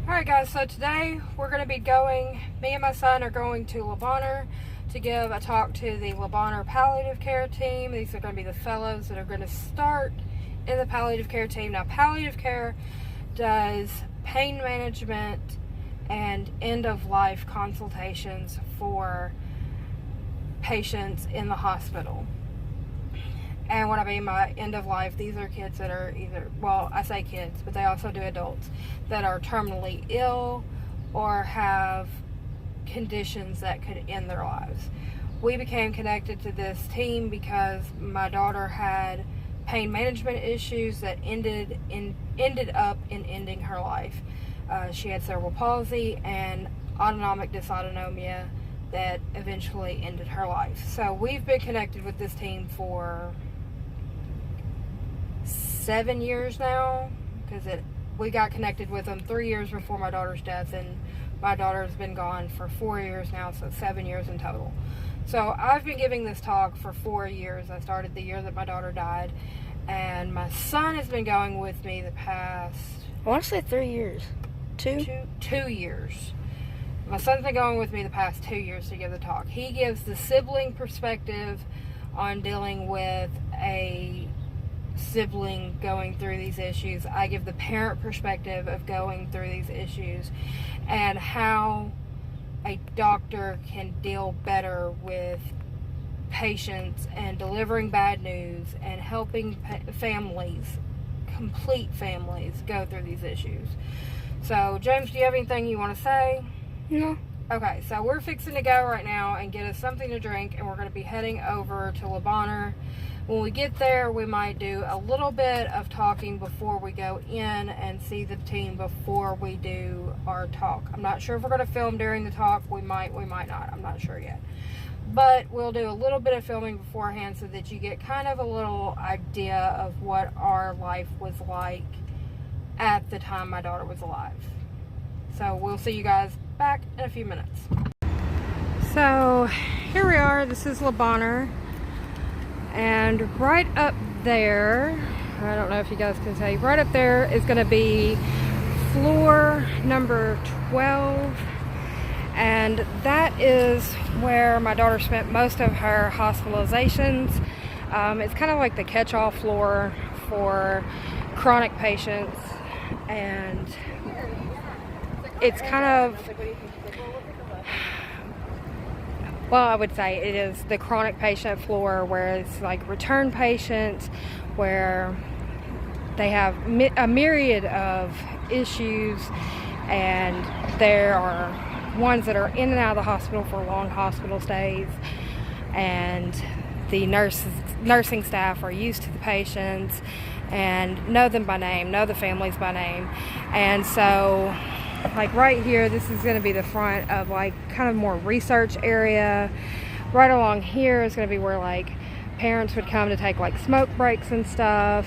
Alright guys, so today we're going to be going, me and my son are going to Lebonheur to give a talk to the Lebonheur Palliative Care Team. These are going to be the fellows that are going to start in the Palliative Care Team. Now, Palliative Care does pain management and end-of-life consultations for patients in the hospital. And when I mean by end of life, these are kids that are either, well, I say kids, but they also do adults that are terminally ill or have conditions that could end their lives. We became connected to this team because my daughter had pain management issues that ended up in ending her life. She had cerebral palsy and autonomic dysautonomia that eventually ended her life. So we've been connected with this team for 7 years now, because we got connected with them 3 years before my daughter's death, and my daughter's been gone for 4 years now, so 7 years in total. So I've been giving this talk for 4 years. I started the year that my daughter died, and my son has been going with me the past, I want to say 3 years. Two years. My son's been going with me the past 2 years to give the talk. He gives the sibling perspective on dealing with a sibling going through these issues. I give the parent perspective of going through these issues and how a doctor can deal better with patients and delivering bad news and helping families, complete families, go through these issues. So, James, do you have anything you want to say? No. Okay, so we're fixing to go right now and get us something to drink, and we're going to be heading over to Lebonheur. When we get there, we might do a little bit of talking before we go in and see the team before we do our talk. I'm not sure if we're going to film during the talk. We might not. I'm not sure yet. But we'll do a little bit of filming beforehand so that you get kind of a little idea of what our life was like at the time my daughter was alive. So we'll see you guys back in a few minutes. So here we are. This is Lebonheur. And right up there, I don't know if you guys can tell, right up there is going to be floor number 12. And that is where my daughter spent most of her hospitalizations. It's kind of like the catch-all floor for chronic patients. And it's kind of, well, I would say it is the chronic patient floor, where it's like return patients, where they have a myriad of issues, and there are ones that are in and out of the hospital for long hospital stays, and the nursing staff are used to the patients and know them by name, know the families by name. And so, like right here, this is going to be the front of like kind of more research area. Right along here is going to be where like parents would come to take like smoke breaks and stuff.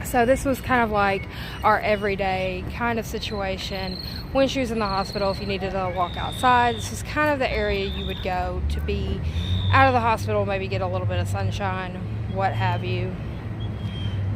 So this was kind of like our everyday kind of situation when she was in the hospital. If you needed to walk outside, this is kind of the area you would go to be out of the hospital, maybe get a little bit of sunshine, what have you.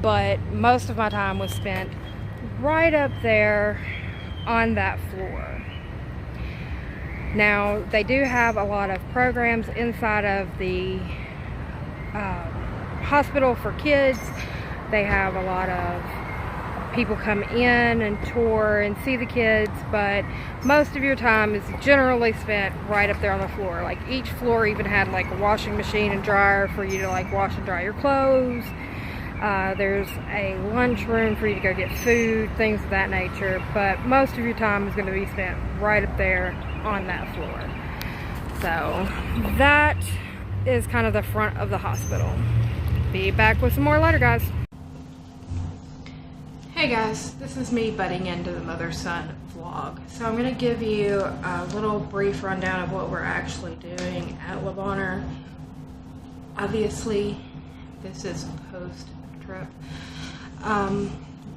But most of my time was spent right up there on that floor. Now, they do have a lot of programs inside of the hospital for kids. They have a lot of people come in and tour and see the kids, but most of your time is generally spent right up there on the floor. Like each floor even had like a washing machine and dryer for you to like wash and dry your clothes. There's a lunch room for you to go get food, things of that nature, but most of your time is going to be spent right up there on that floor. So that is kind of the front of the hospital. Be back with some more later, guys. Hey guys, this is me butting into the MotherSon vlog. So I'm going to give you a little brief rundown of what we're actually doing at Lebonheur. Obviously, this is post trip.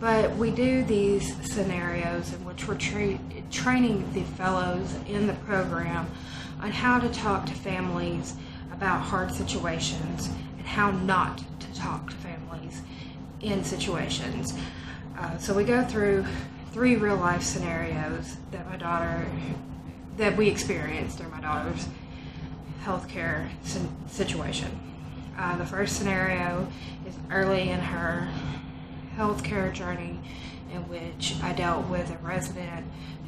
But we do these scenarios in which we're training the fellows in the program on how to talk to families about hard situations and how not to talk to families in situations. So we go through 3 real life scenarios that we experienced through my daughter's healthcare situation. The first scenario is early in her healthcare journey, in which I dealt with a resident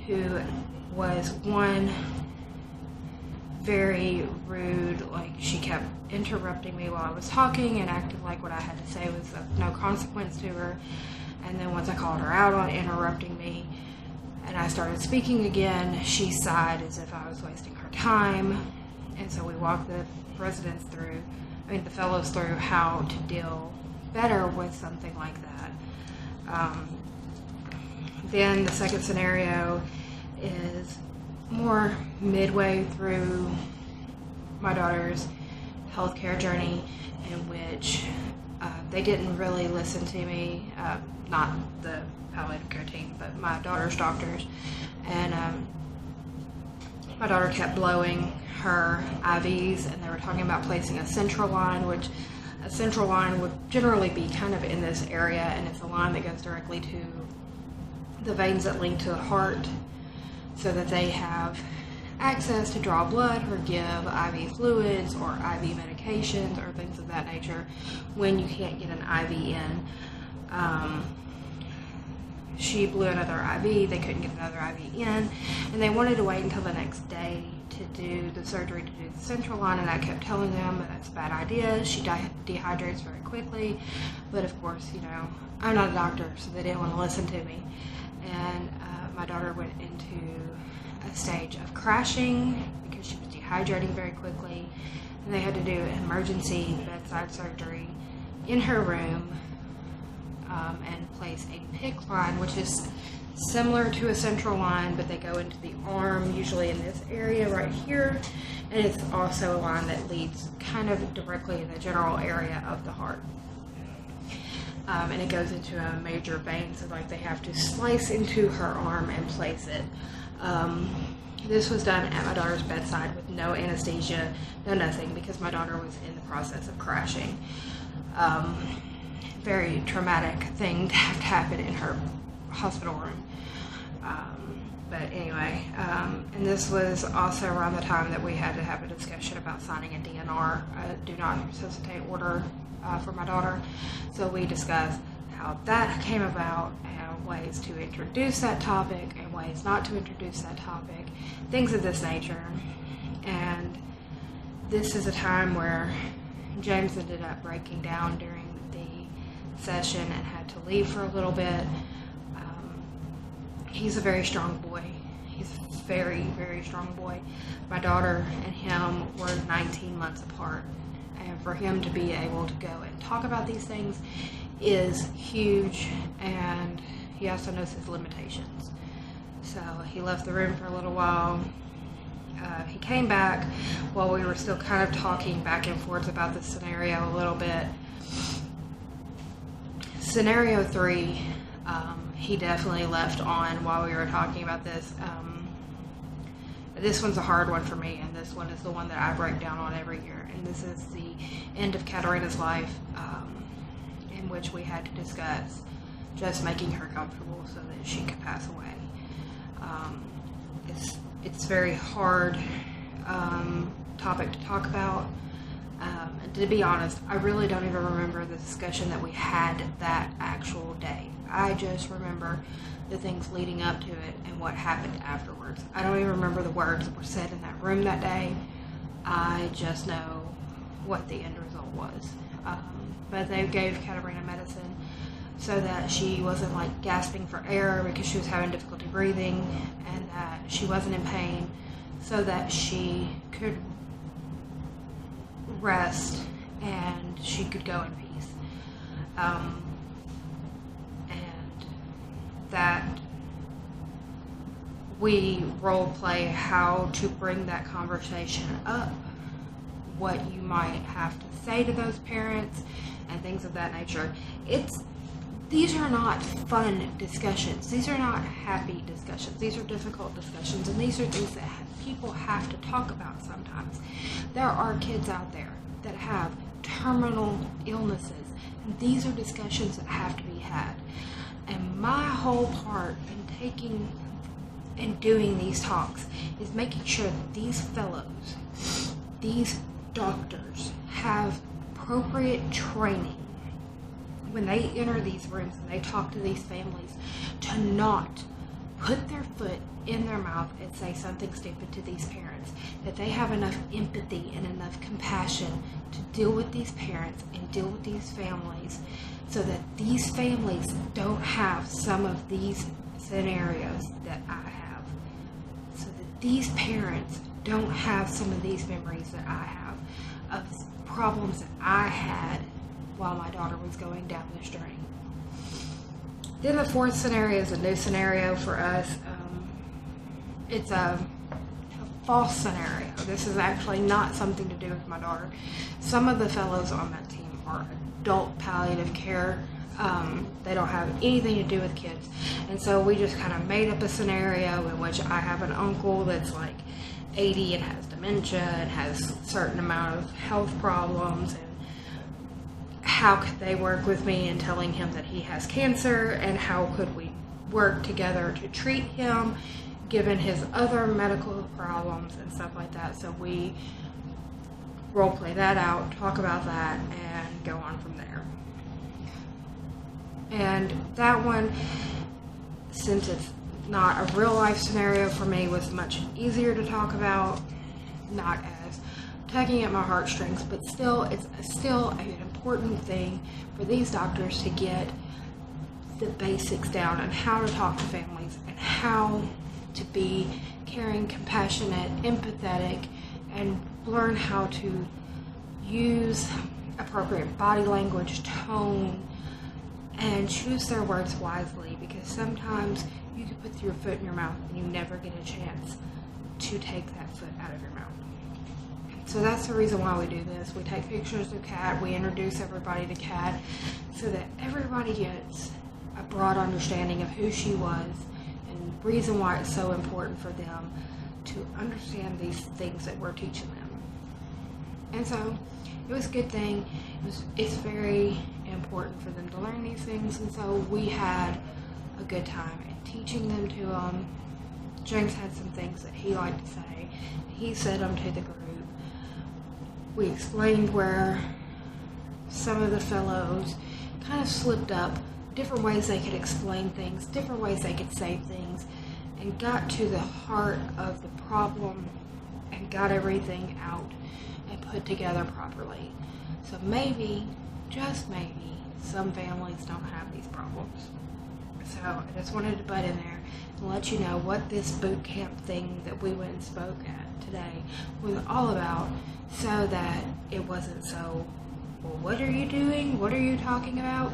who was very rude. Like, she kept interrupting me while I was talking and acting like what I had to say was of no consequence to her. And then once I called her out on interrupting me and I started speaking again, she sighed as if I was wasting her time. And so we walked the fellows through how to deal better with something like that. Then the second scenario is more midway through my daughter's healthcare journey, in which they didn't really listen to me, not the palliative care team, but my daughter's doctors. And my daughter kept blowing her IVs, and they were talking about placing a central line, which a central line would generally be kind of in this area, and it's a line that goes directly to the veins that link to the heart, so that they have access to draw blood or give IV fluids or IV medications or things of that nature when you can't get an IV in. She blew another IV, they couldn't get another IV in, and they wanted to wait until the next day to do the surgery to do the central line, and I kept telling them that that's a bad idea. She dehydrates very quickly, but of course, you know, I'm not a doctor, so they didn't want to listen to me. And my daughter went into a stage of crashing because she was dehydrating very quickly, and they had to do emergency bedside surgery in her room, and place a PICC line, which is similar to a central line, but they go into the arm, usually in this area right here, and it's also a line that leads kind of directly in the general area of the heart. And it goes into a major vein, so like they have to slice into her arm and place it. This was done at my daughter's bedside with no anesthesia, no nothing, because my daughter was in the process of crashing. Very traumatic thing to have to happen in her hospital room. But anyway, and this was also around the time that we had to have a discussion about signing a DNR, a do not resuscitate order, for my daughter. So we discussed how that came about, and ways to introduce that topic and ways not to introduce that topic, things of this nature. And this is a time where James ended up breaking down during the session and had to leave for a little bit. He's a very strong boy. He's a very, very strong boy. My daughter and him were 19 months apart. And for him to be able to go and talk about these things is huge, and he also knows his limitations. So he left the room for a little while. He came back while we were still kind of talking back and forth about the scenario a little bit. Scenario 3, he definitely left on while we were talking about this. This one's a hard one for me, and this one is the one that I break down on every year. And this is the end of Katarina's life, in which we had to discuss just making her comfortable so that she could pass away. It's very hard topic to talk about. And to be honest, I really don't even remember the discussion that we had that actual day. I just remember the things leading up to it and what happened afterwards. I don't even remember the words that were said in that room that day. I just know what the end result was. But they gave Katarina medicine so that she wasn't like gasping for air because she was having difficulty breathing, and that she wasn't in pain, so that she could rest and she could go in peace. And that we role play how to bring that conversation up, what you might have to say to those parents, and things of that nature. These are not fun discussions. These are not happy discussions. These are difficult discussions, and these are things that people have to talk about sometimes. There are kids out there that have terminal illnesses, and these are discussions that have to be had. And my whole part in taking and doing these talks is making sure that these fellows, these doctors, have appropriate training when they enter these rooms and they talk to these families, to not put their foot in their mouth and say something stupid to these parents, that they have enough empathy and enough compassion to deal with these parents and deal with these families, so that these families don't have some of these scenarios that I have, so that these parents don't have some of these memories that I have of problems that I had while my daughter was going down this drain. Then the fourth scenario is a new scenario for us. It's a false scenario. This is actually not something to do with my daughter. Some of the fellows on that team are adult palliative care. They don't have anything to do with kids. And so we just kind of made up a scenario in which I have an uncle that's like 80 and has dementia and has a certain amount of health problems, and how could they work with me in telling him that he has cancer, and how could we work together to treat him given his other medical problems and stuff like that. So we role play that out, talk about that, and go on from there. And that one, since it's not a real life scenario for me, was much easier to talk about, not as tugging at my heartstrings, but still, it's still an important thing for these doctors to get the basics down on how to talk to families and how to be caring, compassionate, empathetic, and learn how to use appropriate body language, tone, and choose their words wisely, because sometimes you can put your foot in your mouth and you never get a chance to take that foot out of your mouth. So that's the reason why we do this. We take pictures of Kat, we introduce everybody to Kat, so that everybody gets a broad understanding of who she was and the reason why it's so important for them to understand these things that we're teaching them. And so it was a good thing. It's very important for them to learn these things, and so we had a good time at teaching them to them. James had some things that he liked to say. He said them to the group. We explained where some of the fellows kind of slipped up, different ways they could explain things, different ways they could say things, and got to the heart of the problem and got everything out and put together properly. So maybe, just maybe, some families don't have these problems. So I just wanted to butt in there and let you know what this boot camp thing that we went and spoke at today was all about, so that it wasn't so, well, what are you doing? What are you talking about?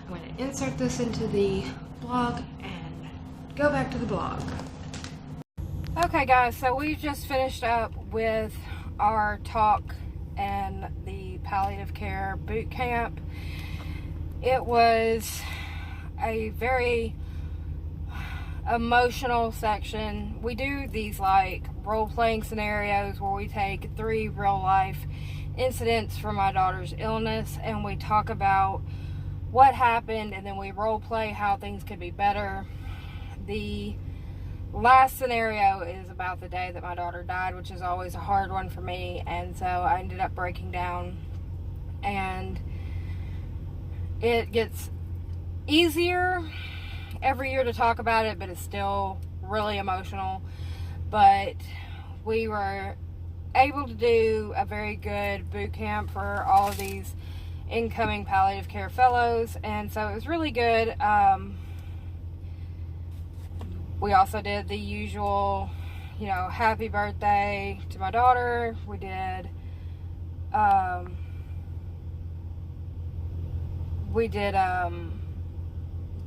I'm going to insert this into the blog and go back to the blog. Okay guys, so we just finished up with our talk and the palliative care boot camp. It was a very emotional section. We do these like role-playing scenarios where we take 3 real-life incidents from my daughter's illness and we talk about what happened, and then we role-play how things could be better. The last scenario is about the day that my daughter died, which is always a hard one for me, and so I ended up breaking down, and it gets easier every year to talk about it, but it's still really emotional. But we were able to do a very good boot camp for all of these incoming palliative care fellows, and so it was really good. We also did the usual, happy birthday to my daughter. We did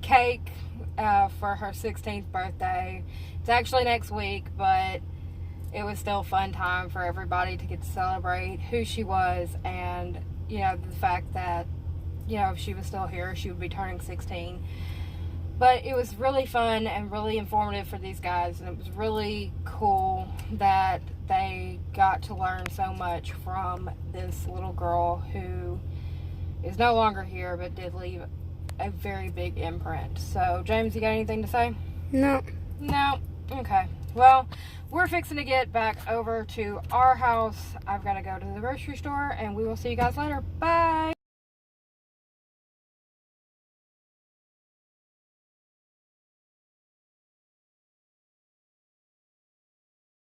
cake for her 16th birthday. It's actually next week, but it was still a fun time for everybody to get to celebrate who she was, and the fact that if she was still here, she would be turning 16. But it was really fun and really informative for these guys, and it was really cool that they got to learn so much from this little girl who is no longer here but did leave a very big imprint. So, James, you got anything to say? No. No? Okay. Well, we're fixing to get back over to our house. I've got to go to the grocery store, and we will see you guys later. Bye!